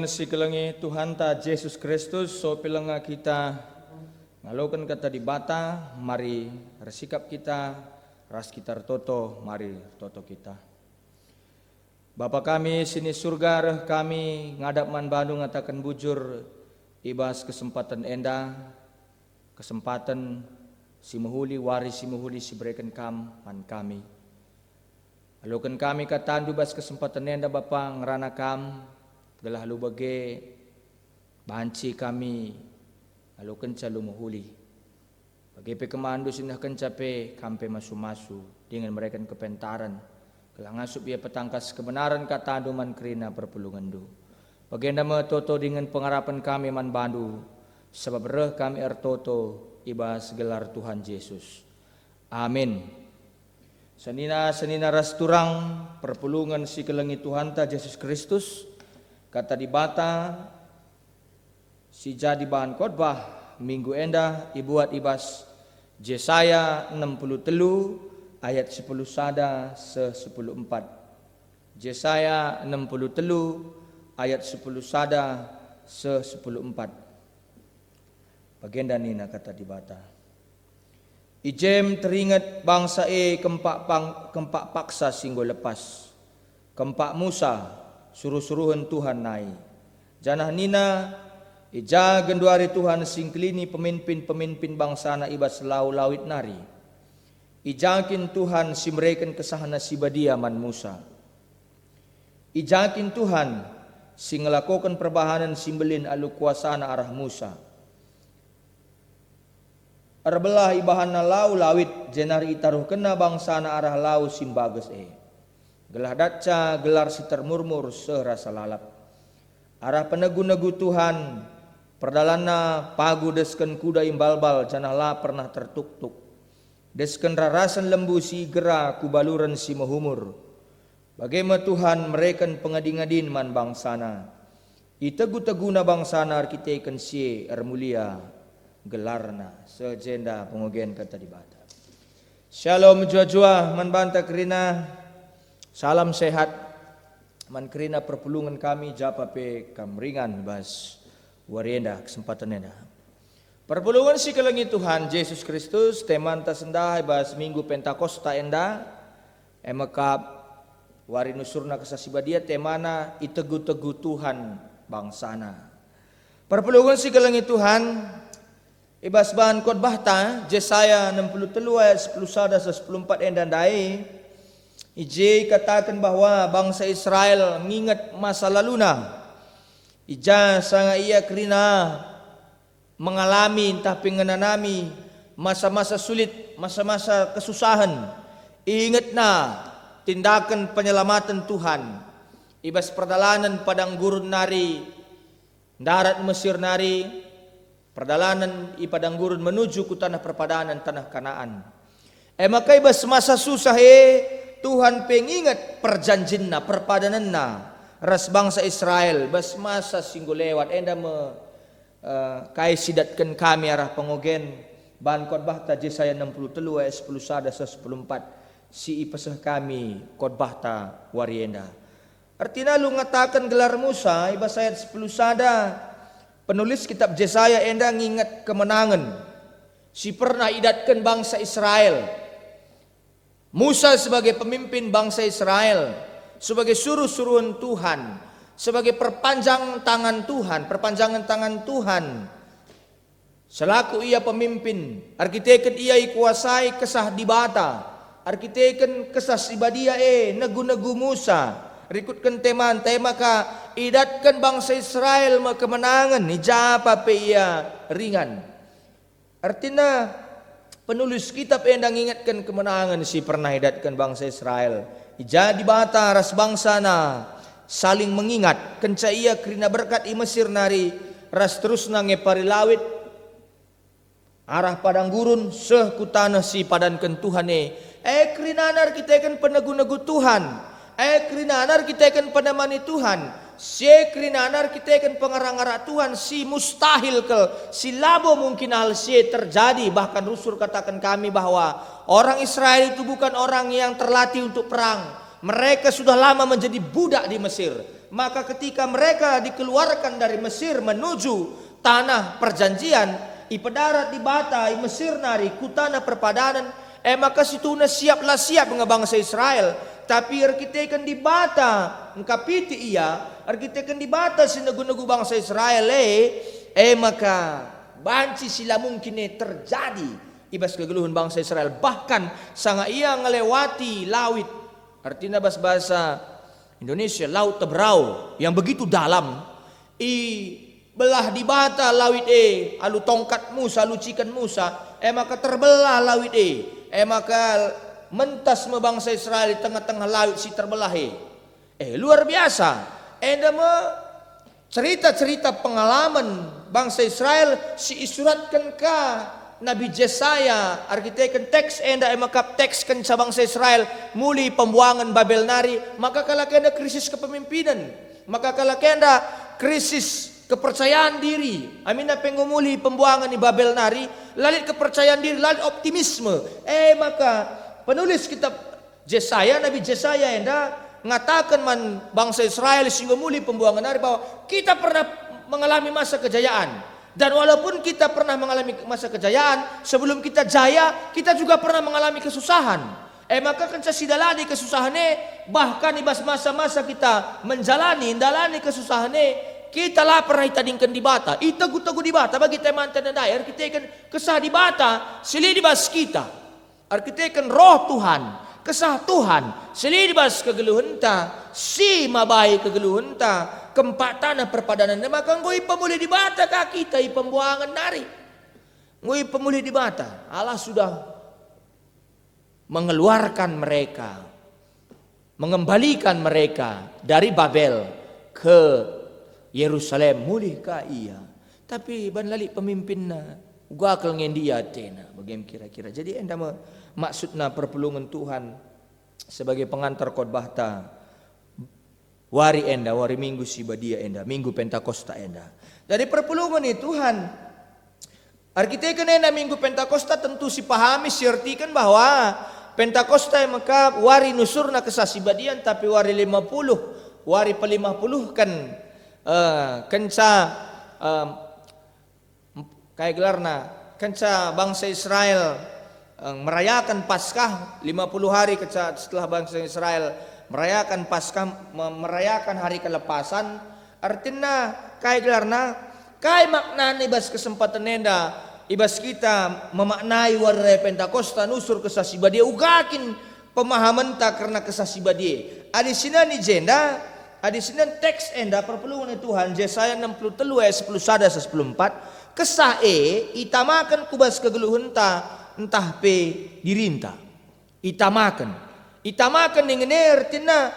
si kelengi Tuhan ta Yesus Kristus so pilenga kita ngalokan kata di bata mari resikap kita ras kita toto mari toto kita. Bapa kami sini surga reh kami ngadap man Bandung ngatakan bujur ibas kesempatan enda kesempatan si muhuli waris si muhuli si berikan kam man kami. Alukan kami katandu bas kesempatan enda Bapa ngerana kam gelah lu bage banci kami alu kenca lu muhuli bagi pe kemandu sinah kenca pe kampe masu-masu dengan mereka kepentaran gelah ngasup ia petangkas kebenaran katandu man kerina perpulungan du bagenda toto dengan pengharapan kami man bandu sebab reh kami ertoto ibas gelar Tuhan Yesus amin. Senina ras turang perpulungan si kelengi Tuhan ta Yesus Kristus kata di bata si jadi bahan khotbah minggu enda ibuat ibas Yesaya 63 ayat 10 sada se 10 4. Yesaya 63 ayat 10 sada se 10 4. Bagenda nina kata di bata. Ijem teringat bangsa kempak paksa singgo lepas. Kempak Musa suruh-suruhan Tuhan naik. Janah nina ija genduari Tuhan singklini pemimpin-pemimpin bangsa na ibas lau lawit nari. Ijakin Tuhan simreken kesahana sibadia man Musa. Ijakin Tuhan singelakokan perbahanan simbelin alu kuasa na arah Musa. Arbelah ibahan na lau lawit jenari itaruh kena bangsa na arah lau simbages Gelah daca gelar si termurmur serasa lalap. Arah penegu-negu Tuhan perdalana pagu desken kuda imbalbal janahlah pernah tertuk-tuk. Desken rarasan lembu si gera kubaluran si mahumur. Bagaimana Tuhan mereken pengadi-ngadin man bangsana. Itegu-teguna bangsana arkiteken si ermulia gelarna sejenda pengogen kata di bata. Shalom jua-jua man banta kerina. Salam sehat man kerina perpulungan kami japa pe kamringan bas warienda kesempatan enda. Perpulungan si kelengi Tuhan Yesus Kristus teman ta sendah bas minggu Pentakosta enda emakap wari nusurna kesasibadia temana itegu-tegu Tuhan bangsana. Perpulungan si kelengi Tuhan ibas bahan khotbah ta Yesaya 63 ayat 10 sada 14 enda dai. Ije katakan bahwa bangsa Israel mengingat masa laluna. Ija sanga ia kerina mengalami entah pengenanami masa-masa sulit, masa-masa kesusahan. Ingat na tindakan penyelamatan Tuhan. Ibas perdalanan padang gurun nari, darat Mesir nari, perdalanan i padang gurun menuju ke tanah perpadanan tanah Kanaan. Maka ibas masa susah Tuhan pengingat perjanjinna perpadananna ras bangsa Israel bas masa singgo lewat enda kai sidatkan kami arah pengogen bahan khotbah ta Yesaya 63 ayat 10 sada 10 4 si ipesah kami khotbah ta warienda. Artina lu ngatakan gelar Musa ibas ayat 10 sada penulis kitab Yesaya enda ngingat kemenangan si pernah idatkan bangsa Israel. Musa sebagai pemimpin bangsa Israel, sebagai suruh-suruhan Tuhan, sebagai perpanjangan tangan Tuhan. Selaku ia pemimpin, arkiteken ia ikuasai kesah di bata, arkiteken kesah sibadia negu-negu Musa, rikutkan tema ka idatkan bangsa Israel kemenangan, nijapa pe ia ringan. Artinya penulis kitab endang ingatkan kemenangan si pernah hidatkan bangsa Israel. Jadi bata ras bangsa na saling mengingat kenca ia kerina berkat i Mesir nari ras terus na ngepari lawit arah padang gurun seh ku tanah si padankan Tuhan kerina nar kita kan penegu-negu Tuhan kerina nar kita kan penamani Tuhan Sekrinanar kita kan pengarang-arang Tuhan si mustahil ke si labo mungkin hal si terjadi. Bahkan Rasul katakan kami bahwa orang Israel itu bukan orang yang terlatih untuk perang. Mereka sudah lama menjadi budak di Mesir. Maka ketika mereka dikeluarkan dari Mesir menuju tanah perjanjian, ipadarat di bata i Mesir nari ku tanah perpadanan, maka situna siaplah siap nga bangsa Israel. Tapi arkitekan di bata ngkapiti iya, arkitekan di bata sinagu-nagu bangsa Israel maka banci sila mungkin terjadi ibas kegeluhan bangsa Israel, bahkan sanga ia ngelewati lawit, artinya bahasa Indonesia laut teberau yang begitu dalam, belah di bata lawit alu tongkat Musa, alu cikan Musa, maka terbelah lawit maka mentas bangsa Israel di tengah-tengah lawit si terbelah luar biasa. Cerita-cerita pengalaman bangsa Israel si isuratkan ka Nabi Jesaya, arkiteken teks enda maka teks kan sa bangsa Israel muli pembuangan Babel nari, maka kalakenda krisis kepemimpinan, maka kalakenda krisis kepercayaan diri. Amina pengumuli pembuangan di Babel nari, lalit kepercayaan diri, lalit optimisme. Maka penulis kitab Jesaya, Nabi Jesaya enda ngatakan man bangsa Israel sehingga muli pembuangan nari bahwa kita pernah mengalami masa kejayaan. Dan walaupun kita pernah mengalami masa kejayaan, sebelum kita jaya, kita juga pernah mengalami kesusahan. Maka kan sasidalani kesusahan bahkan di masa-masa kita dalani kesusahan kita lah pernah itadingkan di bata, itagu-tagu di bata, bagi teman-teman dan daer, kita kan kesah di bata, sili di bas kita. Arkitekan roh Tuhan, kesah Tuhan, sili di bas kegeluhenta, si mabai kegeluhenta, kempat tanah perpadanan, maka ngui pemulih di bata kaki kita pembuangan nari, ngui pemulih di bata. Allah sudah mengeluarkan mereka, mengembalikan mereka dari Babel ke Yerusalem, mulih ka iya. Tapi ban lali pemimpinna gakal ngendia tena, bagaimana kira-kira. Jadi enda maksudna perpulungan Tuhan sebagai pengantar khotbah ta. Wari minggu sibadia enda, minggu Pentakosta enda. Dari perpulungan ini Tuhan, arkitekan enda minggu Pentakosta tentu si pahami siartikan bahwa Pentakosta maka wari nusurna kesasibadian, tapi wari 50, wari pe-50 kan kenca kayak gelarna kenca bangsa Israel merayakan Paskah 50 hari setelah bangsa Israel merayakan Paskah, merayakan hari kelepasan. Artinya kayak gelarna kayak maknanya ibas kesempatan enda ibas kita memaknai warna Pentakosta nusur kesasibadia ugakin pemahaman tak karena kesasibadia. Adisina ni jenda, adisina teks enda perpulungan Tuhan Yesaya 63 ayat 10 14 kesah itamakan kubas kegeluhun entah pe dirinta itamakan dengan artinya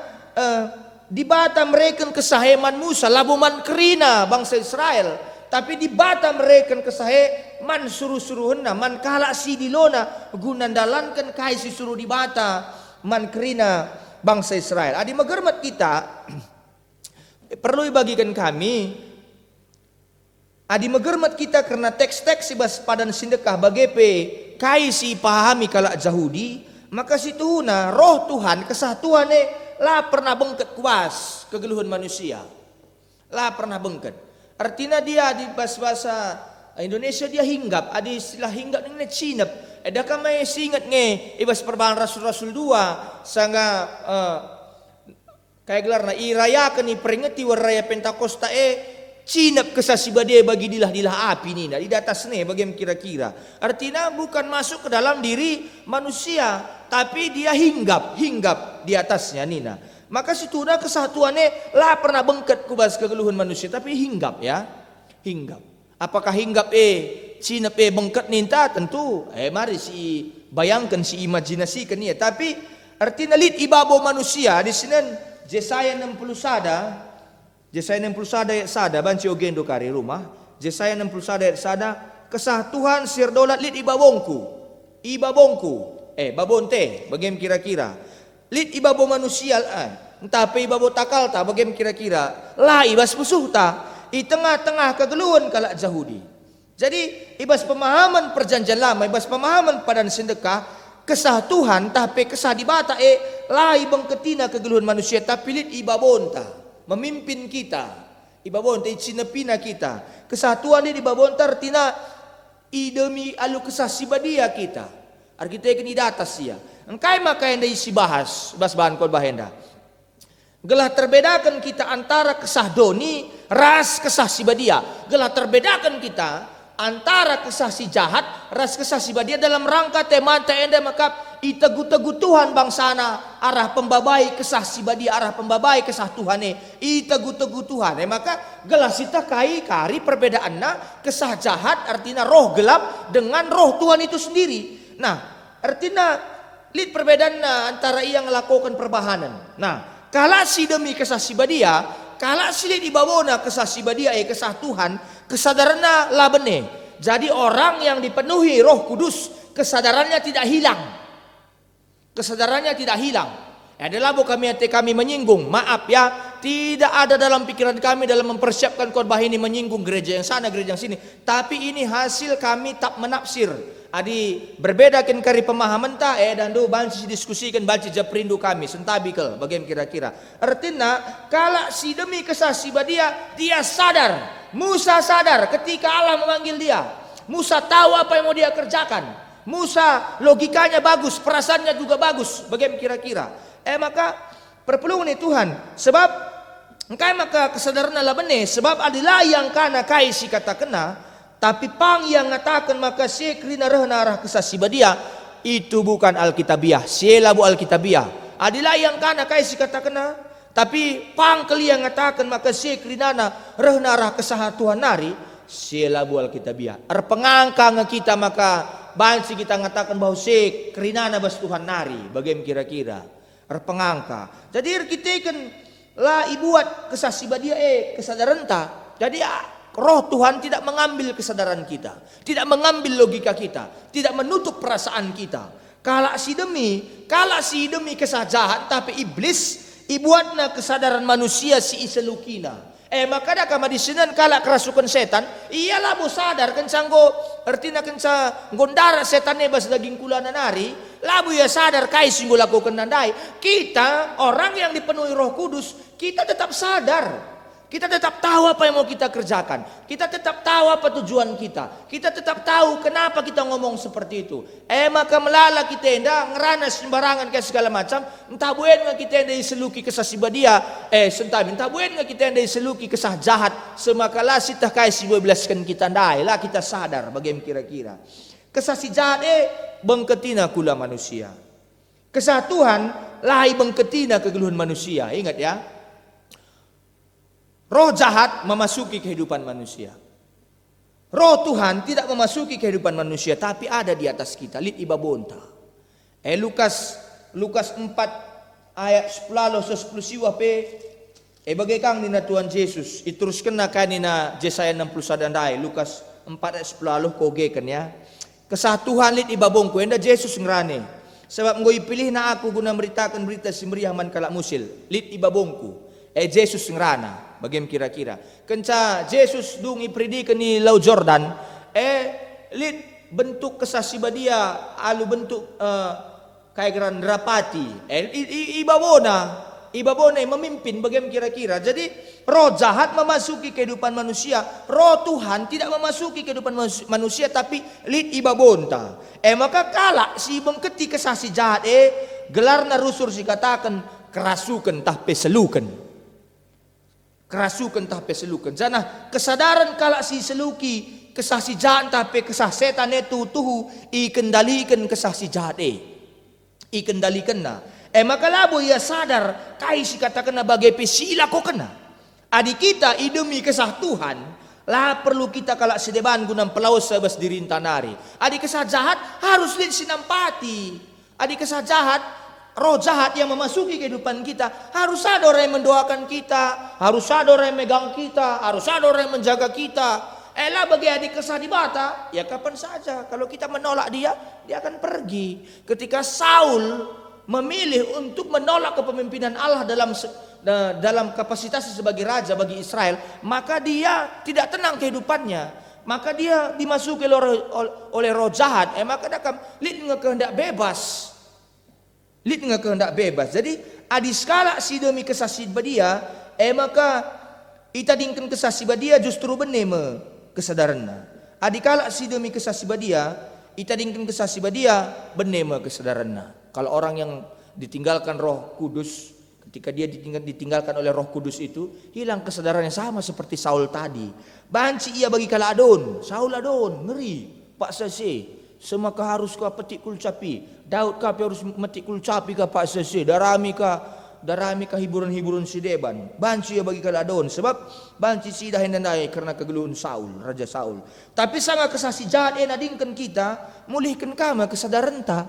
di bata mereka kesaheman Musa labuman kerina bangsa Israel, tapi di bata mereka kesahe man suruh-suruhna man kala si dilona gunandalankan kai si suruh di bata man kerina bangsa Israel. Adi magermat kita perlu bagikan kami adi magermat kita karena teks-teks ibas padan sindekah bagepe kai si pahami kala Yahudi. Maka situna roh Tuhan kesah Tuhan lah pernah bengket kuas kegeluhan manusia, lah pernah bengket. Artinya dia di bahasa Indonesia dia hinggap, ada istilah hinggap dengan cinap. Ada kami singat ibas perbahan Rasul-Rasul 2 sangga kayak gelarna irayakan peringati waraya Pentakosta cinap kesasibade bagi dilah api nina di atas bagaimana kira-kira. Artinya bukan masuk ke dalam diri manusia, tapi dia hinggap di atasnya nina. Maka situna kesatuannya lah pernah bengket kubas kegeluhan manusia, tapi hinggap ya, hinggap. Apakah hinggap cinap bengket ninta tentu mari si bayangkan si imajinasikan ya. Tapi artinya lid ibabo manusia di sini Yesaya 60 Yesaya 60 ayat banci ogendo kari rumah. Yesaya 60 ayat kesah Tuhan sirdolat lid ibabongku babonte bagaimana kira-kira lid ibabo manusia entah pe ibabo takal ta bagaimana kira-kira lah ibas musuh ta di tengah-tengah kegeluhan kala Yahudi. Jadi ibas pemahaman perjanjian lama, ibas pemahaman padan sedekah kesah Tuhan tapi kesah di bata lah ibang ketina kegeluhan manusia tapi lid ibabonta memimpin kita. Ibabon tay sinapina kita. Kesatuan di babontar tina idemi alu kesasibadia kita. Arkite ken idatas sia. Engkai maka yang isi bahas bahan kol bahenda. Gelah terbedakan kita antara kesah doni, ras kesah sibadia. Gelah terbedakan kita antara kesah si jahat, ras kesah sibadia dalam rangka teman enda maka itegu-tegu Tuhan bangsana arah pembabai kesah sibadia, arah pembabai kesah Tuhane itegu-tegu Tuhan. Maka gelah sita kai kari perbedaanna kesah jahat artinya roh gelap dengan roh Tuhan itu sendiri. Nah, artinya lihat perbedaan antara yang melakukan perbahanan. Nah, kala si demi kesah sibadia, kala si di bawona kesah sibadia kesah Tuhan, kesadarannya labene. Jadi orang yang dipenuhi Roh Kudus, kesadarannya tidak hilang. Kesadarannya tidak hilang. Adalah bukan kami menyinggung, maaf ya, tidak ada dalam pikiran kami dalam mempersiapkan khotbah ini menyinggung gereja yang sana, gereja yang sini. Tapi ini hasil kami tak menafsir. Adi berbeda kan kari pemahaman ta dan do banci diskusikan banci japrindu kami sentabikel bagaimana kira-kira. Artinya kala si demi kesah sibadia dia sadar. Musa sadar ketika Allah memanggil dia. Musa tahu apa yang mau dia kerjakan. Musa logikanya bagus, perasaannya juga bagus. Bagaimana kira-kira? Maka perpelungan nih Tuhan. Sebab engkai maka kesadaran Allah benih. Sebab adalah yang kana kai si kata kena. Tapi pang yang ngatakan maka sekrina narah kesah sibadia itu bukan Alkitabiah. Sielabu Alkitabiah. Adalah yang kana kai si kata kena. Tapi pang kali yang ngatakan maka sekrinana narah kesah Tuhan nari. Sielabu Alkitabiah. Pengangka kita maka bansi kita ngatakan bahwa sekrinana bas Tuhan nari. Bagaimana kira-kira? Pengangka. Jadi kita kan lah ibuat kesah sibadia kesadaran ta. Jadi Roh Tuhan tidak mengambil kesadaran kita, tidak mengambil logika kita, tidak menutup perasaan kita. Kala si demi kesah jahat, tapi iblis ibuatna kesadaran manusia si iselukina. Maka dah kama disinan kala kerasukan setan, iyalah bu sadar kencanggo artinya kenca gondara setan nebas daging kulana nari, labu ya sadar kai singgo lakukan nandai. Kita orang yang dipenuhi Roh Kudus, kita tetap sadar. Kita tetap tahu apa yang mau kita kerjakan. Kita tetap tahu apa tujuan kita. Kita tetap tahu kenapa kita ngomong seperti itu. Maka melala kita endah ngerana sembarangan kayak segala macam. Entah buen nga kita endah diseluki kesah sibadia. Entah buen nga kita endah diseluki kesah jahat. Semakala sitah kaya sibelaskan kita ndai. Lah kita sadar bagaimana kira-kira. Kesah si jahat bengketina kula manusia. Kesah Tuhan lahi bengketina kegeluhan manusia. Ingat ya. Roh jahat memasuki kehidupan manusia. Roh Tuhan tidak memasuki kehidupan manusia, tapi ada di atas kita. Lit ibabonta. Lukas 4 ayat 10 siwa pe. Bagaikan nina Tuhan Yesus. Iteruskan na kanina Yesaya 60 sadandai. Lukas 4 ayat 10 kogekan ya. Kesah Tuhan lit ibabongku. Enda Yesus ngerane. Sebab ngoy pilih na aku guna meritakan berita simriah man kalak musil. Lit ibabongku. Yesus ngerana. Bagaimana kira-kira? Kenca Yesus dung ipredikan ni Laut Jordan, lit bentuk kesah sibadia, alu bentuk kayak geran rapati, ibabona memimpin. Bagaimana kira-kira? Jadi roh jahat memasuki kehidupan manusia, roh Tuhan tidak memasuki kehidupan manusia, tapi lit ibabonta. Maka kala si bengketi kesah si jahat, gelar na rusur si katakan kerasukan tah peselukan. Kerasukan tapi selukan. Jana kesadaran kala si seluki kesah si jahat tapi kesah setan itu tuhu ikendalikan kesah si jahat ikendalikan na. Maka labo ia sadar kai si katakan na bagai pesila ko kena. Adi kita idemi kesah Tuhan lah perlu kita kala sedeban gunang pelaus sebas dirintanari. Adi kesah jahat harus lihat sinampati. Adi kesah jahat roh jahat yang memasuki kehidupan kita, harus ada orang yang mendoakan kita, harus ada orang yang megang kita, harus ada orang yang menjaga kita. Lah bagi adik kesah di bata, ya kapan saja. Kalau kita menolak dia, dia akan pergi. Ketika Saul memilih untuk menolak kepemimpinan Allah dalam kapasitasnya sebagai raja bagi Israel, maka dia tidak tenang kehidupannya. Maka dia dimasuki oleh roh jahat. Maka dia akan kehendak bebas. Lit nggak kehendak bebas. Jadi adi skala si demi kesah sibadia, Maka ita dingken kesah sibadia justru benih me kesadaranna. Adikala si demi kesah sibadia, ita dingken kesah sibadia benih me kesadaranna. Kalau orang yang ditinggalkan Roh Kudus, ketika dia ditinggalkan oleh Roh Kudus itu, hilang kesadarannya sama seperti Saul tadi. Banci ia bagi kala adon, Saul adon, ngeri, Pak Sese. Semaka harus ka petik kulcapi. Daud ka harus metik kulcapi ka Pak Sese. Darami ka hiburan-hiburan si deban. Banci ia bagi kala adon. Sebab banci si dahin nandai karena kegeluhan Saul, Raja Saul. Tapi sanga kesasi jahat nadingkan kita, mulihkan kama kesadaran ta.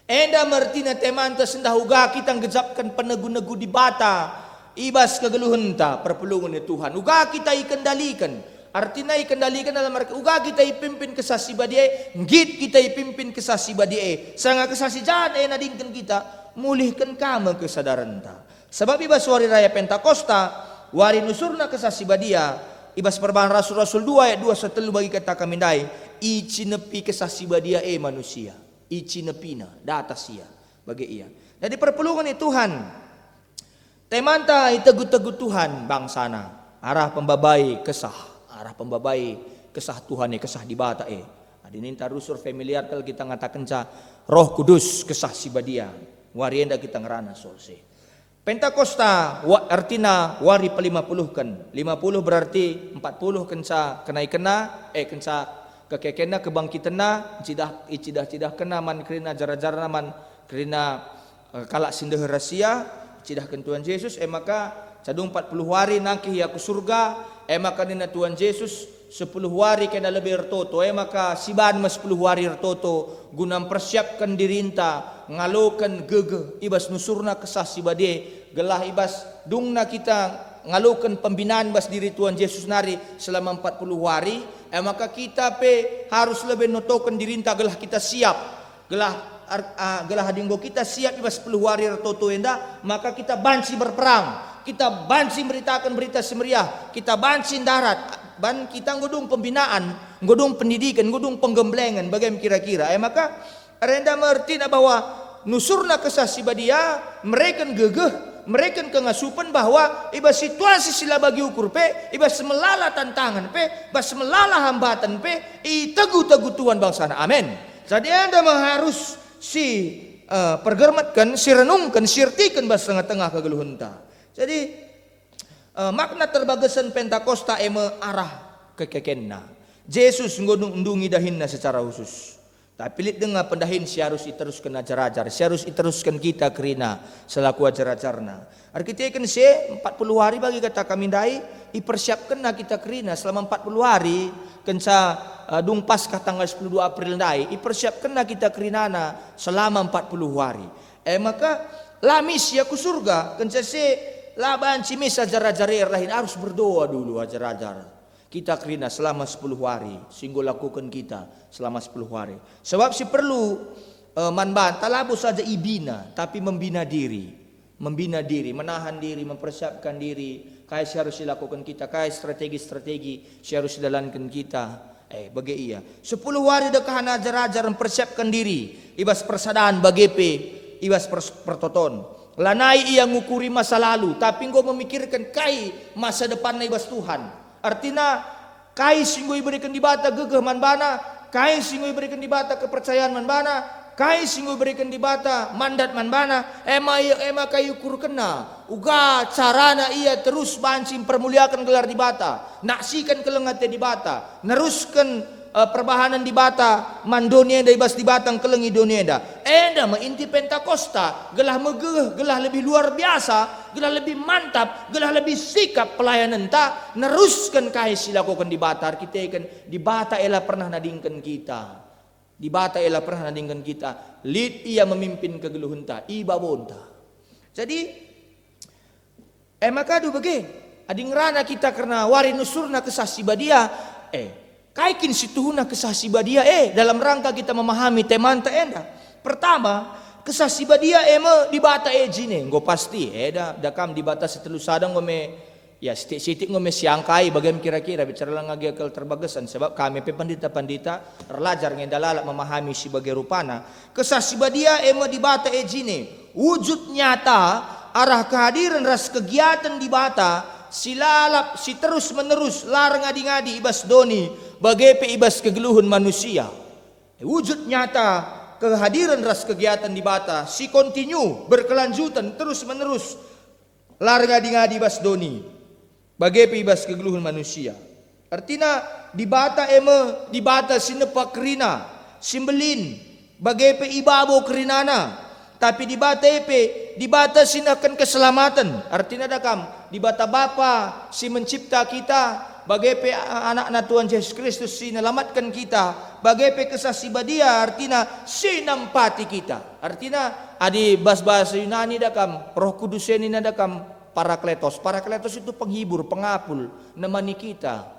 Enda martina temanta sendah uga kita ngejapkan penegu-negu di bata. Ibas kegeluhan ta perpelungan Tuhan. Uga kita ikendalikan. Artinya ikendalikan dalam arti uga kita ipimpin kesasi badie, ngit kita ipimpin kesasi badie. Sanga kesasi jahat nadingkan kita, mulihkan kama kesadaran ta. Sebab ibas wari raya Pentakosta, wari nusurna kesasi badia, ibas perbahan Rasul-Rasul 2 ayat 2 setelu bagi kata kami dai, icinepi kesasi badia manusia. Icinepina data sia bagi ia. Jadi perpelungan Tuhan. Temanta itegu-tegu Tuhan bangsana. Arah pembabai kesah. Arah pembabai kesah Tuhan kesah di bata adinin tarusur familiar kalau kita ngatakan Roh Kudus kesah sibadia warienda kita ngerana solse. Pentakosta artina wari pe-50 kan 50 berarti 40 kenca kenai kena kenca kekekena kebangkitanna cidah kena man kerina jara-jara man kerina kalak sindah rahasia cidahkan Tuhan Yesus maka cadung 40 hari nangkih aku surga maka nina Tuhan Yesus 10 hari kena lebih ertoto maka siban mas 10 hari ertoto guna persiapkan dirinta ngalokan gege ibas nusurna kesah sibade gelah ibas dungna kita ngalokan pembinaan bas diri Tuhan Yesus nari selama 40 hari maka kita harus lebih notokan dirinta gelah kita siap gelah dinggo kita siap ibas 10 hari ertoto enda maka kita banci berperang. Kita banci beritakan berita semeriah, kita banci darat, kita ngudung pembinaan, ngudung pendidikan, ngudung penggemblengan, bagaimana kira-kira. Maka renda mengerti bahwa nusurna kesah sibadia, mereka gegeh, mereka kengasupan bahwa iba situasi sila bagi ukur iba semelala tantangan iba semelala hambatan itegu-tegu Tuhan bangsana. Amin. Jadi anda harus pergermatkan, renungkan, sirtikan bahas tengah-tengah kegeluhan ta. Jadi makna terbagasan Pentakosta arah kekekenna. Yesus ngodung-undungi dahinna secara khusus. Tapi lihat dengan pendahin si harus diteruskan ajar-ajar, si harus diteruskan kita kerina selaku ajar-ajarna. Arkitekan si 40 hari bagi kata kami dai, dipersiapkan kita kerina selama 40 hari kenca dung Paskah tanggal 12 April dai, dipersiapkan kita kerinana selama 40 hari. Maka lamis ya ku surga kenca si laban cimis ajar-ajar lain harus berdoa dulu ajar-ajar. Kita kerina selama 10 hari. Singgo lakukan kita selama 10 hari. Sebab si perlu manban talabu saja ibina. Tapi membina diri. Membina diri, menahan diri, mempersiapkan diri. Kaya si harus dilakukan kita. Kaya strategi-strategi si harus dijalankan kita. Bagi ia 10 hari dekahan ajar-ajar mempersiapkan diri. Ibas persadaan bagepe. Ibas pertoton. Lanai ia ngukuri masa lalu, tapi engkau memikirkan kai masa depan na ibas Tuhan. Artinya kai singgo iberikan di bata gegeh manbana, kai singgo iberikan di bata kepercayaan manbana, kai singgo iberikan di bata mandat manbana. Ema kai ukur kena. Uga carana ia terus bancing permuliakan gelar di bata, naksikan kelengate di bata, neruskan perbahanan di bata mandonienda ibas di batang kelengi donienda enda inti Pentakosta gelah megeh gelah lebih luar biasa gelah lebih mantap gelah lebih sikap pelayanan ta neruskan kai silakukan di bata kita kan di bata ela pernah nadingkan kita di bata ela pernah nadingkan kita lid ia memimpin kegeluhan ta ibabonta jadi maka du bege ading rana kita karena wari nusurna kesah sibadia kaikin situhuna kesah sibadia dalam rangka kita memahami temanta enda. Pertama, kesah sibadia di bata jine, ngo pasti dakam di bata setelu sadang ngome ya sitik ngome siangkai bagaimana kira-kira bicara lang agakal terbagasan sebab kami pandita-pandita relajar ngendalala memahami sebagai rupana. Kesah sibadia di bata jine, wujud nyata arah kehadiran ras kegiatan di bata silalap si terus menerus lar ngadi-ngadi ibas doni bagepe ibas kegeluhun manusia. Wujud nyata kehadiran ras kegiatan di bata si kontinu berkelanjutan terus menerus lar ngadi-ngadi ibas doni bagepe ibas kegeluhun manusia. Artinya di bata eme di bata sinepak kerina simbelin bagepe ibabo kerinana, tapi di bata epe di bata sinakan keselamatan. Artinya dakam di bata Bapa si mencipta kita bagepe anak-anak Tuhan Yesus Kristus si nelamatkan kita bagepe kesasi badia artinya si nampati kita. Artinya adi bahasa Yunani dakam Roh Kudus ini dakam Parakletos. Parakletos itu penghibur, pengapul, nemani kita.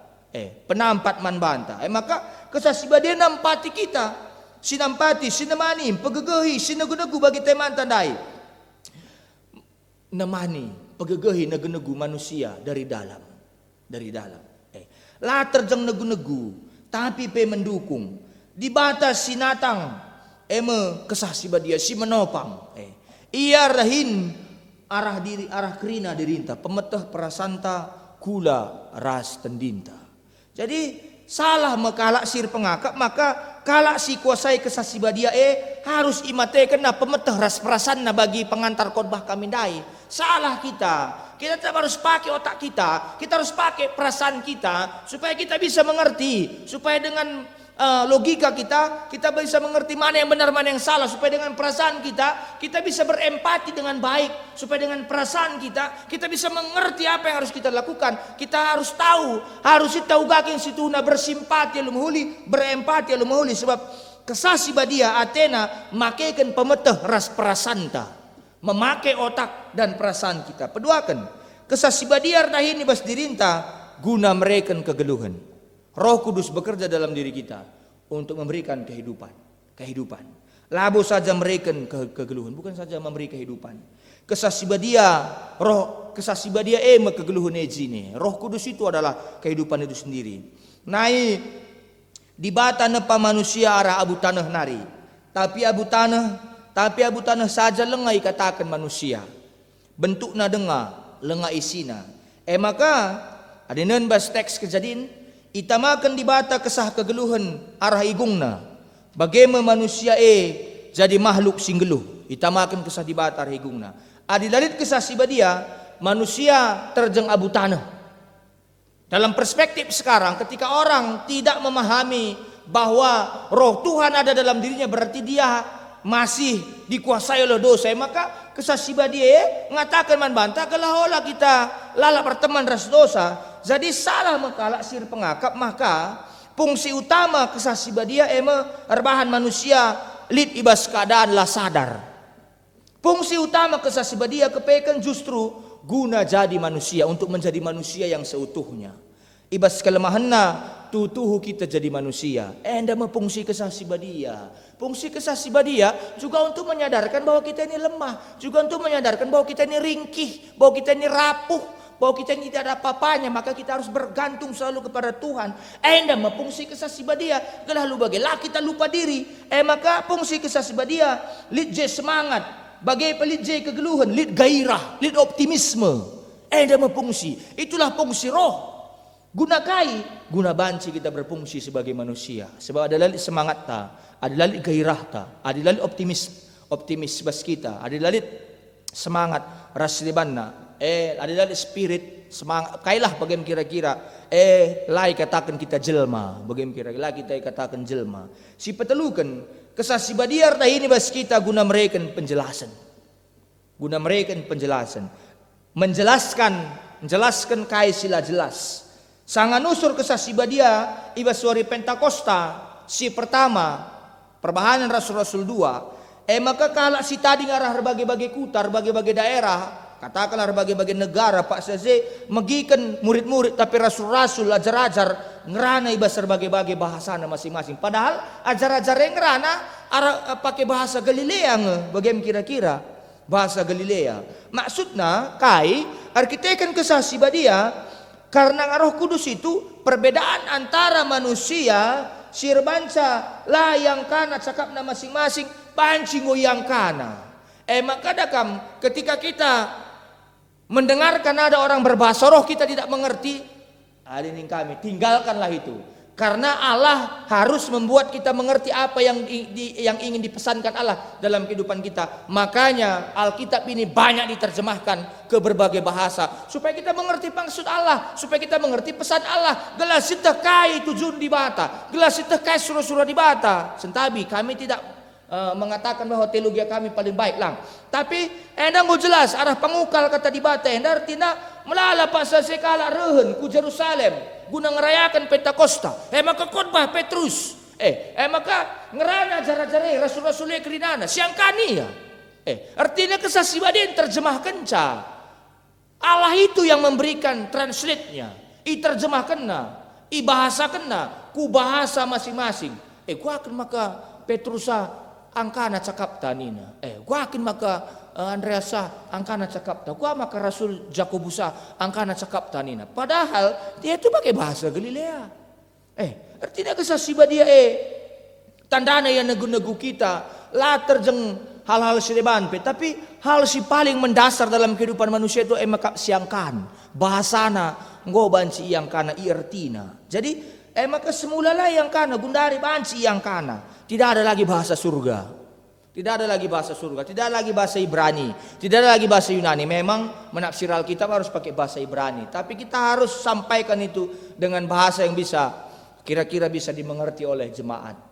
Penampat man banta. Maka kesasi badia nampati kita. Sinampati, sinemani, pegegehi, sinagu-nagu bagi teman tandai. Nemani, pegegehi nagu-nagu manusia dari dalam. Dari dalam. Lah terjang nagu-nagu, tapi pe mendukung. Di batas sinatang, kesah si badia, si menopang. Ia rahin arah diri, arah kerina dirinta, pemetah prasanta kula ras tendinta. Jadi salah mekalak sir pengakap maka kalak si kuasai kesasi badia harus imate kena pemetah ras prasanna bagi pengantar khotbah kami dai. Salah kita harus pakai otak kita harus pakai perasaan kita supaya kita bisa mengerti, supaya dengan logika kita bisa mengerti mana yang benar mana yang salah, supaya dengan perasaan kita bisa berempati dengan baik, supaya dengan perasaan kita bisa mengerti apa yang harus kita lakukan. Kita harus tahu gaking situna bersimpati lumhuli, berempati lumhuli, sebab kesasi badia Athena makaikan pemetah ras prasanta, memakai otak dan perasaan kita. Peduakan kesasi badia ardahini bas dirinta guna mereken kegeluhan. Roh Kudus bekerja dalam diri kita untuk memberikan kehidupan. Labo saja memberikan kegeluhan, bukan saja memberi kehidupan. Kesasibadia, roh kesasibadia kegeluhan ejine. Roh Kudus itu adalah kehidupan itu sendiri. Nai di bata nepa manusia arah abu tanah nari. Tapi abu tanah saja lengai katakan manusia. Bentukna denga, lenga isina. Maka adinan bas teks kejadian itamakan di bata kesah kegeluhan arah igungna. Bagaimana manusia jadi makhluk singgeluh. Itamakan kesah di bata arah igungna. Adilalit kesah sibadia manusia terjeng abu tanah. Dalam perspektif sekarang ketika orang tidak memahami bahwa roh Tuhan ada dalam dirinya berarti dia masih dikuasai oleh dosa, maka kesah sibadia mengatakan man bantah kalau kita lala berteman ras dosa. Jadi salah mekalak sir pengakap, maka fungsi utama kesasi badia erbahan manusia lid ibas keadaan lah sadar. Fungsi utama kesasi badia kepekan justru guna jadi manusia, untuk menjadi manusia yang seutuhnya. Ibas kelemahanna tutuhu kita jadi manusia. Endama fungsi kesasi badia. Fungsi kesasi badia juga untuk menyadarkan bahwa kita ini lemah, juga untuk menyadarkan bahwa kita ini ringkih, bahwa kita ini rapuh, bahwa kita tidak ada apa-apanya, maka kita harus bergantung selalu kepada Tuhan. Endama fungsi kesasi badia gelah lu bagelah kita lupa diri. Maka fungsi kesasi badia lid je semangat, bagai pelit je kegeluhan, lid gairah, lid optimisme. Endama fungsi, itulah fungsi roh. Guna banci kita berfungsi sebagai manusia. Sebab ada lalit semangat ta, ada lalit gairah ta, ada lalit optimis bas kita, ada lalit semangat raslibanna. Ada dari spirit semangat. Kailah bagaimana kira-kira lai katakan kita jelma. Bagaimana kira-kira kita katakan jelma. Si petelukan kesasi badiar dah ini bas kita guna mereka penjelasan. Menjelaskan kai sila jelas. Sangan usur kesasi badia ibas suari Pentakosta si pertama perbahanan Rasul-Rasul 2. Maka kalau si tadi ngarah berbagai-bagai kutar, berbagai-bagai daerah, katakanlah berbagai-bagai negara Pak Seze megikan murid-murid, tapi rasul-rasul ajar-ajar ngerana ibas berbagai-bagai bahasa masing-masing. Padahal ajar-ajar yang ngerana pakai bahasa Galilea bagaimana kira-kira bahasa Galilea. Maksudnya kai arkitekan kesasi badia karena Roh Kudus itu perbedaan antara manusia sirbanca lah yang kana cakapna masing-masing pancing yang kana. Maka dakam ketika kita mendengarkan ada orang berbahasa roh kita tidak mengerti, hadirin kami, tinggalkanlah itu. Karena Allah harus membuat kita mengerti apa yang ingin dipesankan Allah dalam kehidupan kita. Makanya Alkitab ini banyak diterjemahkan ke berbagai bahasa supaya kita mengerti maksud Allah, supaya kita mengerti pesan Allah. Gelas itah kai tujuan di bata, gelas itah kai surah-surah di bata. Sentabi kami tidak mengatakan bahwa teologi kami paling baik lang. Tapi endang jelas arah pangukal kata di bata endar tina melala pak sa sekala rehen ku Jerusalem guna ngerayakan Pentakosta. Maka khotbah Petrus. Maka ngerana jara-jara rasul-rasul kerinana siang kani ya. Artinya kesasibadin terjemahkan ca. Allah itu yang memberikan translate-nya, iterjemahkanna, ibahasakanna ku bahasa masing-masing. Ku akan maka Petrusa angkana cakap tanina. Gua akan maka Andreasa angkana cakap ta. Gua maka Rasul Jakobusa angkana cakap tanina. Padahal dia itu pakai bahasa Galilea. Artinya kesasiba dia tandana yang negu-negu kita lah terjeng hal-hal sireban tapi hal si paling mendasar dalam kehidupan manusia itu maka siangkan bahasana ngobanci yang kana irtina. Jadi maka semulalah yang kana gundari banci yang kana. Tidak ada lagi bahasa surga. Tidak ada lagi bahasa surga, tidak ada lagi bahasa Ibrani, tidak ada lagi bahasa Yunani. Memang menafsir Alkitab harus pakai bahasa Ibrani, tapi kita harus sampaikan itu dengan bahasa yang bisa kira-kira bisa dimengerti oleh jemaat.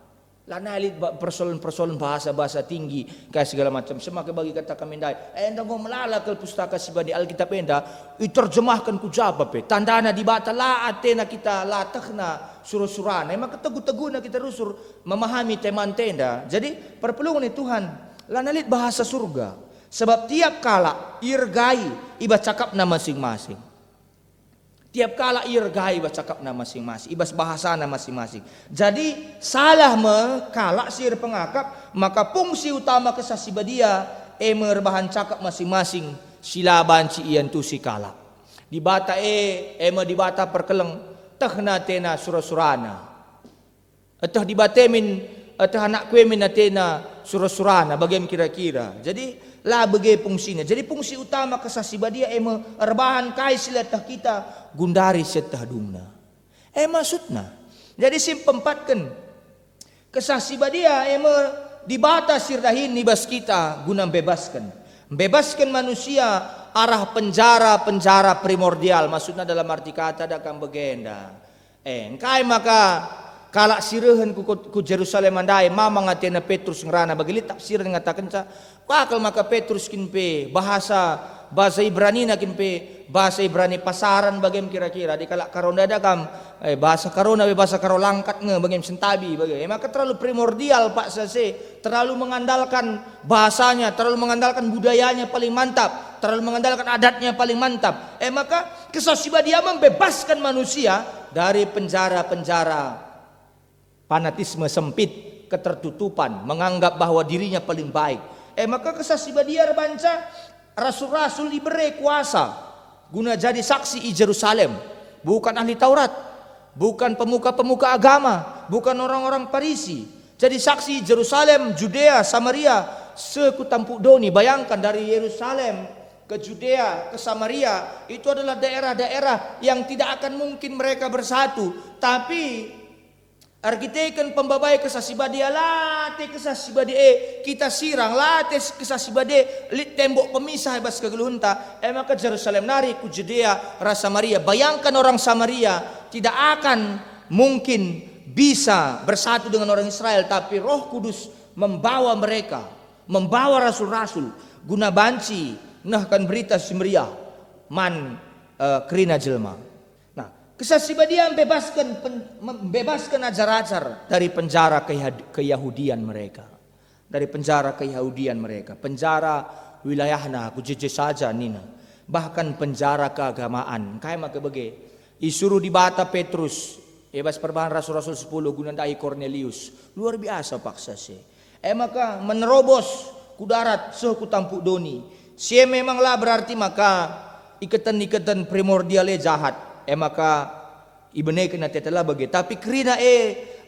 Lanalit persoalan bahasa tinggi kayak segala macam. Semakin bagi kata kami dai. Endang melala ke pustaka sibadi Alkitab enda iterjemahkan ku jawab tandana di bata la atena kita latakna surah-surana. Emang ketegu-teguna kita rusur memahami teman tenda. Jadi perpelungan Tuhan lanalit bahasa surga. Sebab tiap kala irgai iba cakapna masing-masing. Tiap kala irgai iba cakapna masing-masing, ibas bahasana masing-masing. Jadi salah kala sir pengakap, maka fungsi utama kesasiba dia merbahan cakap masing-masing silaban si ian tu si kala. Di bata di bata perkeleng tehna tena surah-surana. Atau di batemin atau anak kwemin atena surah-surana bagaimana kira-kira. Jadi lah bagai fungsinya. Jadi fungsi utama kesasiba dia erbahan kai silatah kita gundari setah dumna. Maksudna. Jadi simpempatkan kesasiba dia dibata sirdahin nibas kita guna bebaskan. Bebaskan manusia arah penjara primordial. Maksudnya dalam arti kata dakang begenda. Kai maka kalak sirehen ku Jerusalem andai mama ngatena Petrus ngerana bagilit tafsir ngatakan ca wakal maka Petrus kinpe bahasa Ibrani nakin pe bahasa Ibrani pasaran bagem kira-kira di kalak karonda dakam bahasa karona bahasa karolangkat nge bagem sentabi bagem maka terlalu primordial Pak Sase, terlalu mengandalkan bahasanya, terlalu mengandalkan budayanya paling mantap, terlalu mengandalkan adatnya paling mantap. Maka kesasiba dia membebaskan manusia dari penjara fanatisme sempit, ketertutupan, menganggap bahwa dirinya paling baik. Maka kesasiba dia banca rasul-rasul diberi kuasa guna jadi saksi di Jerusalem, bukan ahli Taurat, bukan pemuka-pemuka agama, bukan orang-orang Farisi. Jadi saksi Jerusalem, Judea, Samaria, sekutampu doni. Bayangkan dari Yerusalem ke Judea, ke Samaria, itu adalah daerah-daerah yang tidak akan mungkin mereka bersatu. Tapi arkiteken pembabai kesasibadia late kesasibadia kita sirang late kesasibadia lit tembok pemisah bas kegeluhunta maka Jerusalem nari ku Judea rasa Samaria. Bayangkan orang Samaria tidak akan mungkin bisa bersatu dengan orang Israel, tapi Roh Kudus membawa mereka, membawa rasul-rasul guna banci nahkan berita simriah man kerina jelma. Kesasiba dia membebaskan ajar-ajar dari penjara keyahudian mereka. Dari penjara keyahudian mereka. Penjara wilayahna aku jeje saja nina. Bahkan penjara keagamaan. Kayak maka bagi. Isuruh dibata Petrus. Bebas perbahan rasul-rasul 10 gunandai Cornelius. Luar biasa paksa sih. Maka menerobos kudarat sekutampu doni. Sia memanglah berarti maka ikatan-ikatan primordialnya jahat. Maka ibene kena tetela bagi tapi kerina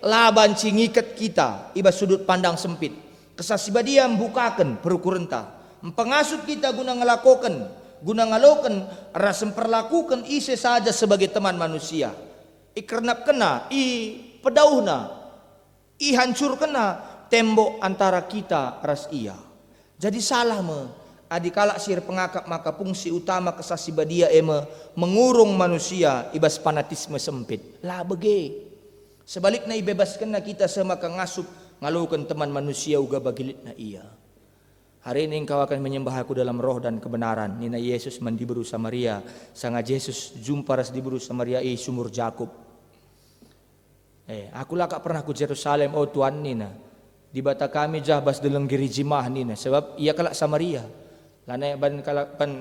laban cingikat kita iba sudut pandang sempit kesasiba dia membukakan perukurenta pengasut kita guna ngelakokan guna ngaloken rasem perlakukan ise saja sebagai teman manusia. I kernap kena, i pedauhna, i hancur kena tembok antara kita ras ia. Jadi salah me. Adi kalak sir pengakap maka fungsi utama kesasi badia ema mengurung manusia ibas fanatisme sempit. Lah bege. Sebaliknya ibebaskan kita semaka ngasup ngalukan teman manusia uga bagilit na ia. Hari ini engkau akan menyembah aku dalam roh dan kebenaran. Nina Yesus mandiburu Samaria. Sanga Yesus jumpa ras diburu Samaria sumur Jakub. Aku lah kak pernah ku Jerusalem oh Tuhan nina. Di bata kami jahbas dalam gerijimah nina. Sebab ia kalak Samaria. Lana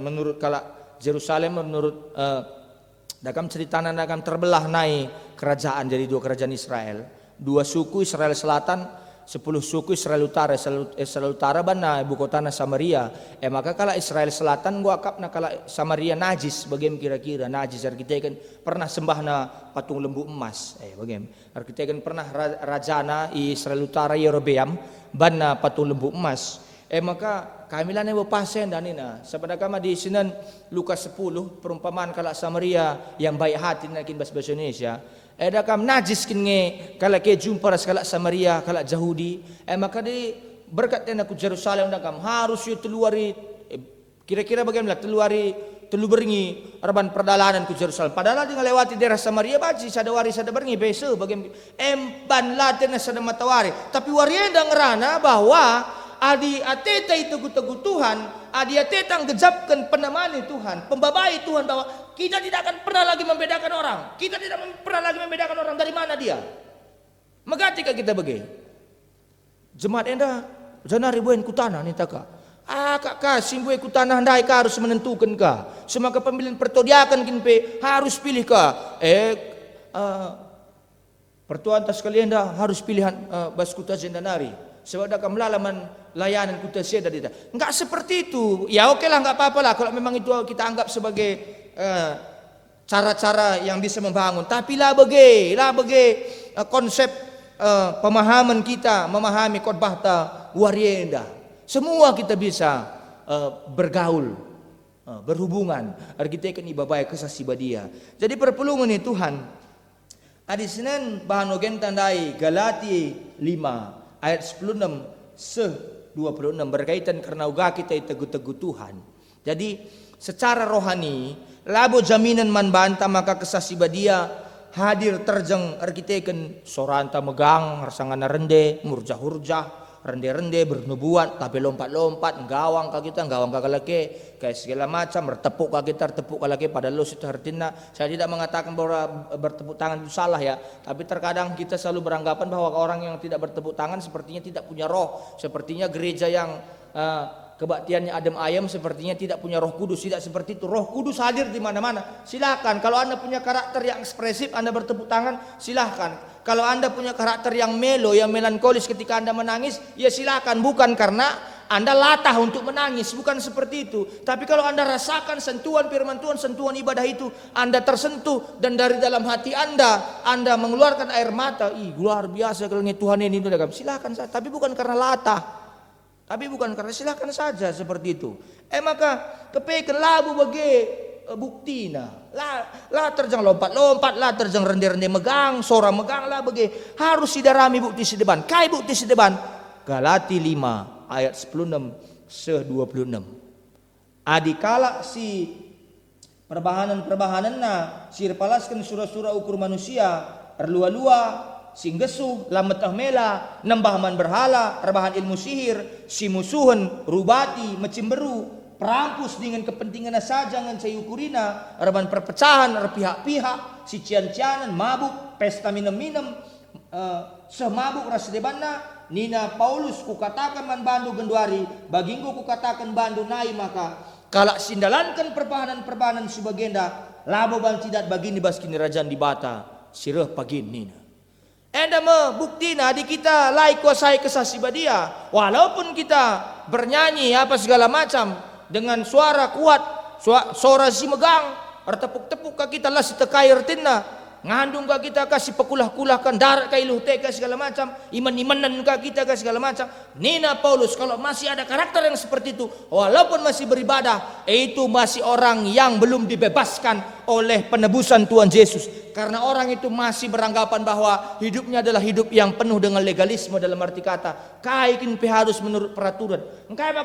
menurut kalak Jerusalem menurut dakam ceritana dakam terbelah naik kerajaan jadi dua kerajaan Israel. Dua suku Israel Selatan, 10 suku Israel Utara. Israel Utara bana ibu kotana Samaria. Maka kala Israel Selatan gua akap na kala Samaria najis bagaimana kira-kira najis. Kita kan pernah sembah na patung lembu emas. Bagaimana kita kan pernah rajana Israel Utara Yerobeam bana patung lembu emas. Maka kami lah nebo pasen dan ina. Sepada kama di Sinan Lukas 10 perumpamaan kala Samaria yang baik hati nakin bahasa Indonesia. Eda kam najis kinge kala ke jumpa ras kala Samaria kala Yahudi. Maka di berkat aku Jerusalem dan kam harus yo teluari kira-kira bagaimana teluari telu berngi arban perdalanan ku Jerusalem. Padahal di ngelewati daerah Samaria baji sadawari sadaberngi bese bagaimana emban laten sada matawari. Tapi warienda ngerana bahwa adi ateta itu teguh Tuhan, adi ateta ngejapkan penemani Tuhan, pembabai Tuhan bahwa kita tidak akan pernah lagi membedakan orang. Kita tidak pernah lagi membedakan orang dari mana dia. Magatika kita bagi. Jemaat enda janari buen kutana ni taka. Kak simbue kutana handai ka harus menentukan ka. Semaka pemilihan pertodiakan kinpe harus pilih ka. Pertuan tas kalian dah harus pilihan baskuta jendanari. Sebab dah melalaman layanan kuta siada dia. Enggak seperti itu. Ya oke lah enggak apa-apa lah kalau memang itu kita anggap sebagai cara-cara yang bisa membangun. Tapi lah bagi konsep pemahaman kita memahami khotbah ta warienda. Semua kita bisa bergaul, berhubungan. Kita kan ibabai kesasi badia. Jadi perpulungan ini Tuhan. Adi Senin bahan ogen tandai Galati 5 ayat 16 26 berkaitan karena uga kita teguh-teguh Tuhan. Jadi secara rohani labo jaminan man banta maka kesasi badia hadir terjeng arkiteken soranta megang rasangan rende murjah-hurjah rende-rende bernubuat tapi lompat-lompat gawang ka kita gawang ka kalake kayak segala macam bertepuk ka kita tepuk kalake pada lo itu artinya saya tidak mengatakan bahwa bertepuk tangan itu salah ya, tapi terkadang kita selalu beranggapan bahwa orang yang tidak bertepuk tangan sepertinya tidak punya roh, sepertinya gereja yang kebaktiannya adem ayam sepertinya tidak punya Roh Kudus. Tidak seperti itu. Roh Kudus hadir di mana-mana. Silakan. Kalau Anda punya karakter yang ekspresif, Anda bertepuk tangan, silakan. Kalau Anda punya karakter yang melo, yang melankolis ketika Anda menangis, ya silakan. Bukan karena Anda latah untuk menangis, bukan seperti itu. Tapi kalau Anda rasakan sentuhan firman Tuhan, sentuhan ibadah itu, Anda tersentuh dan dari dalam hati Anda mengeluarkan air mata. Luar biasa kalau Tuhan ini silakan saja. Tapi bukan karena latah. Tapi bukan karena silakan saja seperti itu. Maka kepekan labu bagi buktina. Lah terjang lompat-lompat, lah terjang rende-rende megang, sora megang lah bagi harus sidarami bukti sedeban. Kai bukti sedeban. Galati 5 ayat 16 26. Adikala si perbahanan na si repalaskan surah-surah ukur manusia erlua-lua sing gesuh lametah mela nambahman berhala rebahan ilmu sihir si musuhan rubati mecimberu perampus dengan kepentingan saja dengan sayukurina rebahan perpecahan pihak-pihak si cian-cianan mabuk pesta minum-minum semabuk rasidebana nina Paulus kukatakan man bandu genduari baginggo kukatakan bandu nai maka kalak sindalankan perbahanan subagenda labo bang tidak bagini baskini rajaan di bata sireh pagin nina. Enda buktina di kita lai kuasai kesasi badia. Walaupun kita bernyanyi apa segala macam dengan suara kuat, suara si megang, tepuk-tepuk ka kita lah si tekai artina. ngandung ka kita kasih pekulah-kulah kan darat ka iluh teka segala macam, iman-imanan ka kita ka segala macam. Nina Paulus kalau masih ada karakter yang seperti itu, walaupun masih beribadah, itu masih orang yang belum dibebaskan oleh penebusan Tuhan Yesus. Karena orang itu masih beranggapan bahwa hidupnya adalah hidup yang penuh dengan legalisme, dalam arti kata kaikin harus menurut peraturan. Engkai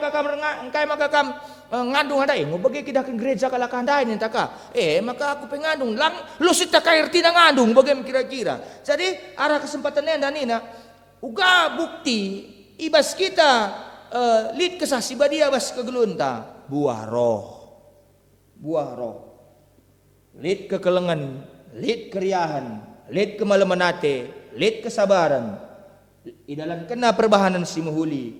maka kam ngandung ada bagi kita ke gereja kalau kandai nih taka. Maka aku pengandung lang lu sita kair tidak ngandung bagaimana kira-kira. Jadi arah kesempatan dan nina uga bukti ibas kita lid kesasi badia bas kegelunta buah roh. Lid kekelengan, lid keriahan, lid kemalamanate, lid kesabaran. Idalan kena perbahanan si mahuli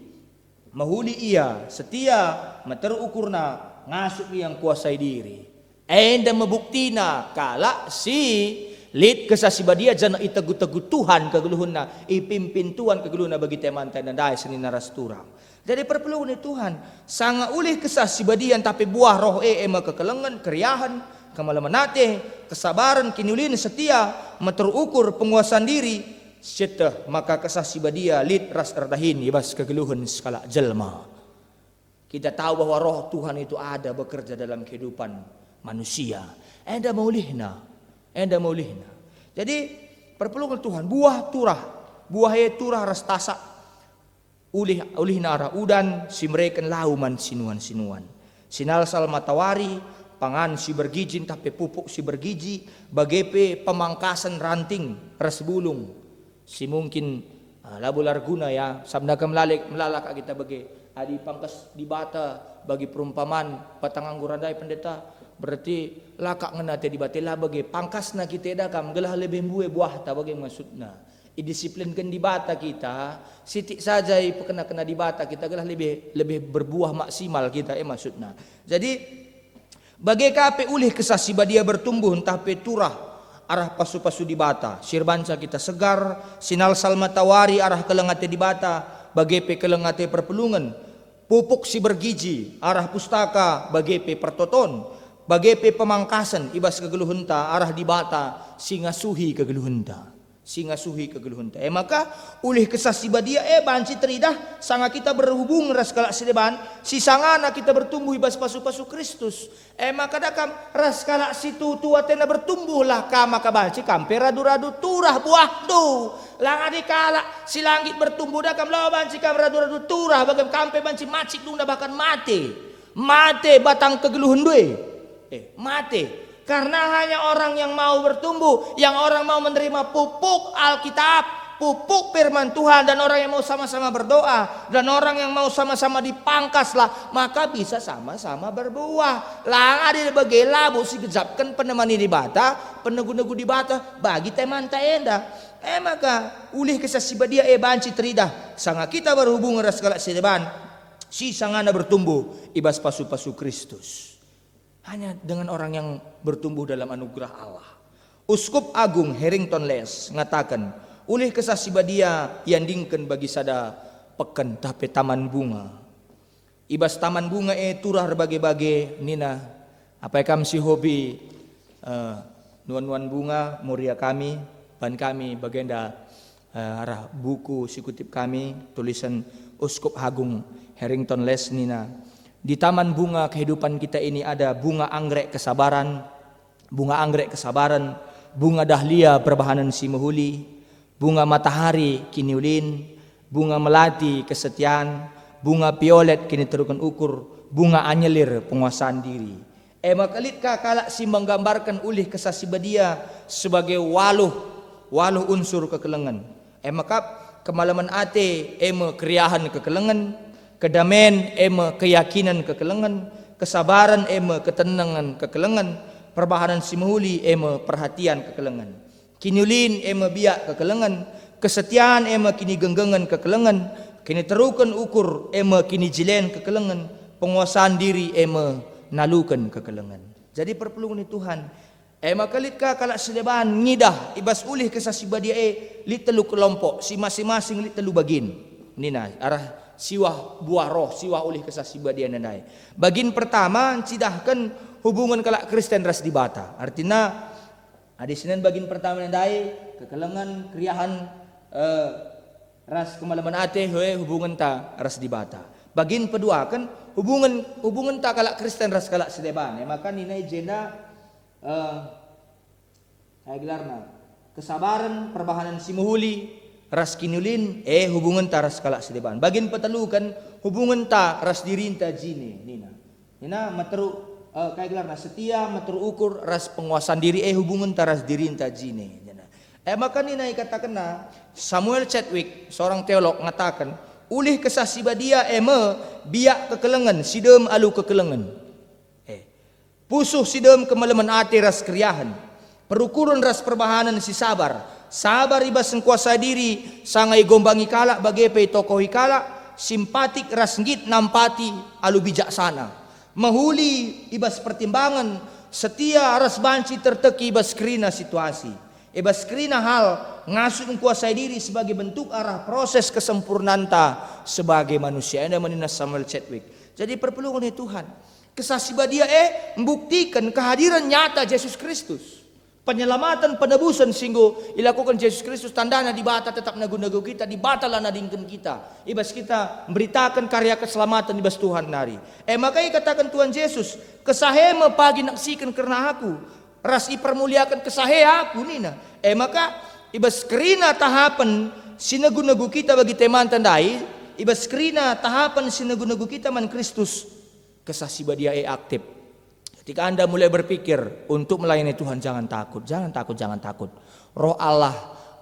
ia setia materukurna ngasuk yang kuasai diri. Enda mebuktina kala si lid kesasibadia jana itegu-tegu Tuhan keguluhunna ipimpin Tuhan keguluhunna bagi teman dan dai seni narasturang. Jadi perlu ni Tuhan sanga ulih kesasibadian tapi buah roh ema kekelengan keriahan kemalamanate kesabaran kinulin setia materukur penguasaan diri seteh maka kesasibadia lid ras erdahin ibas kegeluhan skala jelma. Kita tahu bahwa roh Tuhan itu ada bekerja dalam kehidupan manusia. Enda maulihna. Jadi perpelungan Tuhan buah turah ras tasa ulih nara udan si mereken lauman sinuan sinal sal matawari pangan si bergijin tapi pupuk si bergiji bagepe pemangkasan ranting ras bulung si mungkin labu larguna ya sabda melalak kita bagi adi pangkas di bata bagi perumpamaan patang anggur andai pendeta berarti lakak ngenate di batela bagi pangkas na kita dakam gelah lebih buah ta bagi maksudna idisiplinkan di bata kita sitik saja kena di bata kita gelah lebih berbuah maksimal kita maksudna. Jadi bagi kape ulih kesasibadia bertumbuh entah peturah arah pasu-pasu di bata sirbanca kita segar sinal salma tawari arah kelengate di bata bagi pe kelengate perpelungan pupuk si bergiji arah pustaka bagi pe pertoton bagi pe pemangkasan ibas kegeluhunta arah di bata singasuhi kegeluhunta maka ulih kesasibadia banci teridah sanga kita berhubung ras kalak sedeban si sangana kita bertumbuh ibas pasu-pasu Kristus maka dakam ras kalak situ tua tena bertumbuhlah maka banci kampe radu-radu turah buah du lang adi kalak si langit bertumbuh dakam lawa banci kam radu-radu turah bagam kampe banci macik dunda bahkan mate batang kegeluhun due mate. Karena hanya orang yang mau bertumbuh, yang orang mau menerima pupuk Alkitab, pupuk firman Tuhan, dan orang yang mau sama-sama berdoa, dan orang yang mau sama-sama dipangkas lah, maka bisa sama-sama berbuah. Lang ada bagi labu si gejapkan penemani di bata, penegu-negu di bata, bagi teman taenda. Maka ulih kesasibadia banci teridah, sanga kita berhubungan segala sedeban, si sangana bertumbuh ibas pasu-pasu Kristus. Hanya dengan orang yang bertumbuh dalam anugerah Allah. Uskup Agung Harrington Les mengatakan, ulih kesasibadia yang dingken bagi sada peken tapi taman bunga. Ibas taman bunga turah bagi-bagi nina apa kam si hobi nuan-nuan bunga muria kami ban kami bagenda arah buku si kutip kami tulisan Uskup Agung Harrington Les nina. Di taman bunga kehidupan kita ini ada bunga anggrek kesabaran, bunga dahlia perbahanan si mahuli, bunga matahari kiniulin, bunga melati kesetiaan, bunga violet kini terukan ukur, bunga anyelir penguasaan diri. Makalit kalak si menggambarkan ulih kesasibadia sebagai waluh unsur kekelengan. Maka kemalaman ate keriahan kekelengan, kedamen keyakinan kekelengan, kesabaran ketenangan kekelengan, perbahanan simahuli perhatian kekelengan, kinulin biak kekelengan, kesetiaan kini genggengan kekelengan, kini terukan ukur kini jilen kekelengan, penguasaan diri nalukan kekelengan. Jadi perpelungan Tuhan makalit ka kalak sedeban ngidah ibas ulih kesasibadia li telu kelompok si masing-masing li telu bagin nina arah siwah buah roh, siwah ulih kesasibadian nandai. Bagin pertama cidahkan hubungan kalak Kristen ras di bata. Artinya Adi Senin bagin pertama nandai kekelengan kriahan ras kemalaman ate hubungan ta ras di bata. Bagin kedua kan hubungan ta kalak Kristen ras kalak sedeban. Maka nina jenda gelarna kesabaran perbahanan simuhuli ras kinulin hubungan ta ras kalak sedeban. Bagin petelu kan hubungan ta ras dirinta jine nina materu gelarna setia materu ukur ras penguasaan diri hubungan ta ras dirinta jine. Maka nina katakan Samuel Chadwick seorang teolog mengatakan ulih kesah sibadia biak kekelengan sidem alu kekelengan pusuh sidem kemalaman ate ras kriahan perukuran ras perbahanan si sabar ibas sengkuasa diri sangai gombangi kalak bagai tokohi kalak simpatik ras ngit nampati alu bijaksana mahuli ibas pertimbangan setia ras banci terteki ibas krina situasi ibas krina hal ngasuh kuasai diri sebagai bentuk arah proses kesempurnaan ta sebagai manusia. Anda menina Samuel Chadwick. Jadi perpelungan Tuhan. Kesasiba dia membuktikan kehadiran nyata Yesus Kristus. Penyelamatan penebusan singgo dilakukan Yesus Kristus tandanya di bata tetap nagu-nagu kita di bata lah nadingkan kita. Ibas kita memberitakan karya keselamatan ibas Tuhan nari. Makanya katakan Tuhan Yesus kesahe pagi naksikan karena aku. Ras ipermuliakan kesahe aku nina. Maka ibas kerina tahapan sinagu-nagu kita bagi teman tandai. Ibas kerina tahapan sinagu-nagu kita man Kristus. Kesasiba dia aktif. Ketika Anda mulai berpikir untuk melayani Tuhan jangan takut. Jangan takut. Roh Allah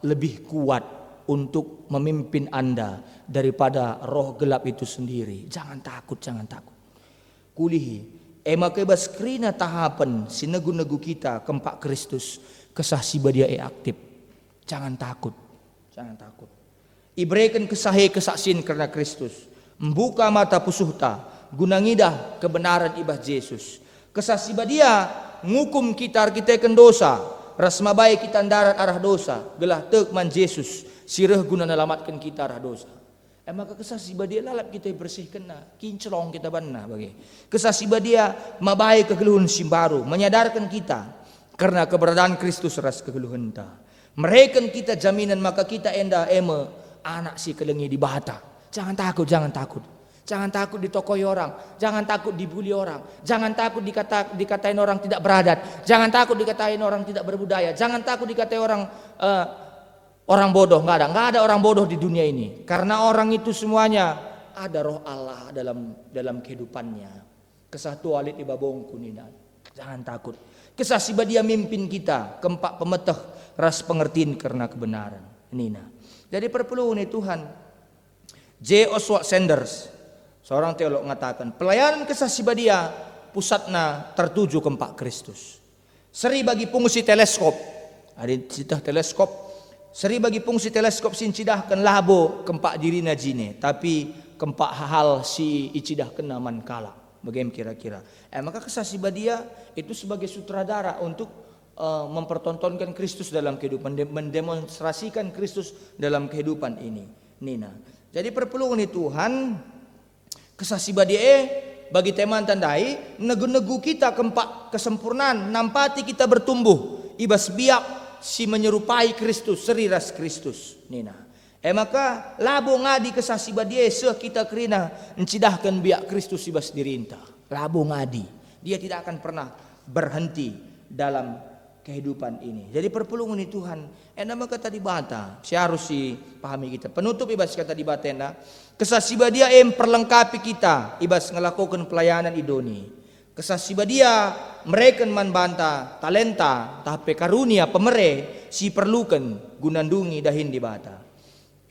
lebih kuat untuk memimpin Anda daripada roh gelap itu sendiri. Jangan takut. Kulihi. Maka ibas kerina tahapan sinagu-nagu kita kempak Kristus kesasiba dia aktif. Jangan takut. Ibrekan kesahe kesaksin karena Kristus. Membuka mata pusuhta. Gunangidah kebenaran ibah Yesus. Kesasiba dia ngukum kita ken dosa. Rasma baik kita darat arah dosa. Gelah tekman Yesus. Sirah guna nalamatkan kita arah dosa. Maka kesasiba dia lalap kita bersihkan kinclong kita banna bagi. Kesasiba dia mabai kegeluhan simbaru. Menyadarkan kita. Karena keberadaan Kristus ras kegeluhan ta. Mereka kita jaminan maka kita enda anak si kelengi di bata. Jangan takut. Jangan takut ditokoi orang. Jangan takut dibully orang. Jangan takut dikatain orang tidak beradat. Jangan takut dikatain orang tidak berbudaya. Jangan takut dikatain orang bodoh. Nggak ada orang bodoh di dunia ini. Karena orang itu semuanya ada roh Allah dalam kehidupannya. Kesatu alit di babongku nina. Jangan takut. Kesasiba dia mimpin kita kempak pemeteh ras pengertiin karena kebenaran nina. Jadi perpelungan Tuhan. J. Oswald Sanders seorang teolog mengatakan pelayanan kesasiba dia pusatnya tertuju kempak Kristus. Seri bagi fungsi teleskop. Ada citah teleskop. Seri bagi fungsi teleskop sincidahkan labo kempak dirina jine. Tapi kempak hal si icidahkan naman kala. Bagaimana kira-kira? Maka kesasiba dia itu sebagai sutradara untuk mempertontonkan Kristus dalam kehidupan, mendemonstrasikan Kristus dalam kehidupan ini. Nina. Jadi perpelungan Tuhan kesasiba dia bagi teman tandai negu-negu kita kempak kesempurnaan nampati kita bertumbuh ibas biak si menyerupai Kristus seriras Kristus nina. Maka labo ngadi kesasiba dia kita kerina encidahkan biak Kristus ibas dirinta. Labo ngadi. Dia tidak akan pernah berhenti dalam kehidupan ini. Jadi perpelungan Tuhan. Nama kata di bata. Saya harus pahami kita. Penutup ibas kata di batena. Kesasiba dia perlengkapi kita. Ibas ngelakukan pelayanan idoni. Kesasiba dia mereka manbanta talenta tapi karunia pemere si perlukan gunandungi dahin di bata.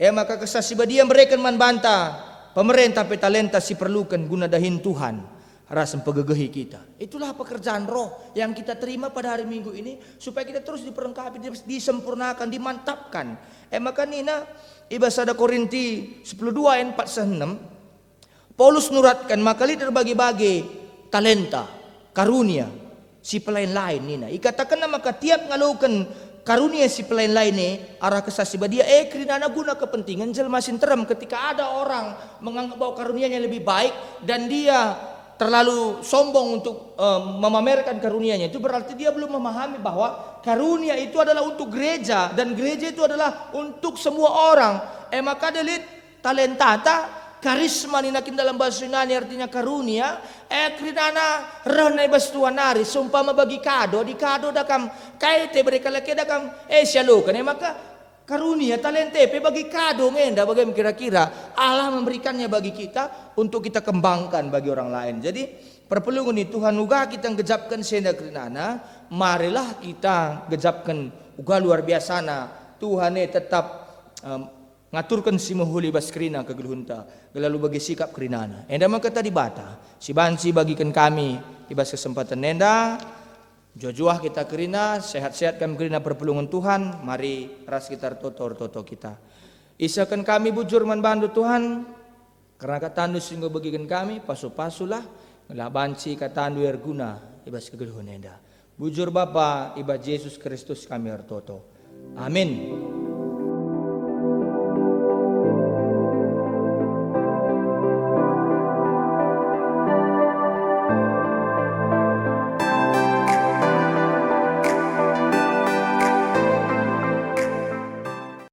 Maka kesasiba dia mereka manbanta pemerintah tapi talenta si perlukan guna dahin Tuhan rasa pegegehi kita. Itulah pekerjaan roh yang kita terima pada hari Minggu ini supaya kita terus diperlengkapi, disempurnakan, dimantapkan. Maka nina ibas ada Korinti 10:2 ayat 4-6 Paulus nuratkan maka lider bagi-bagi talenta, karunia si pelayan lain nina. Ikatakan maka tiap ngalukan karunia si pelayan lain ni arah kesasiba dia kerinana guna kepentingan jelma sinteram ketika ada orang menganggap bahwa karunianya lebih baik dan dia terlalu sombong untuk memamerkan karunia-Nya, itu berarti dia belum memahami bahwa karunia itu adalah untuk gereja dan gereja itu adalah untuk semua orang. Maka delit talentata karisma ninakin dalam bahasa Yunani artinya karunia. Krinana rana bastuanari sumpama bagi kado di kado dakam kaite berkalake dakam sialukan. Maka karunia talentepe bagi kado ngenda bagaimana kira-kira Allah memberikannya bagi kita untuk kita kembangkan bagi orang lain. Jadi perpelungan ini Tuhan uga kita gejapkan senda krinana, marilah kita gejapkan uga luar biasa na Tuhan tetap ngaturkan si mahuli bas krina kegeluhunta gelalu bagi sikap krinana. Enda maka tadi bata si bansi bagikan kami di bas kesempatan nenda Jojuah kita kerina, sehat-sehat kami kerina perpulungan Tuhan. Mari ras kita toto kita. Isakan kami bujur manbandu Tuhan. Karena katandu sehingga bagikan kami, pasu-pasulah. Ngelabanci katandu erguna, ibas kegeluhan enda. Bujur Bapa, ibas Yesus Kristus kami ertoto. Amin.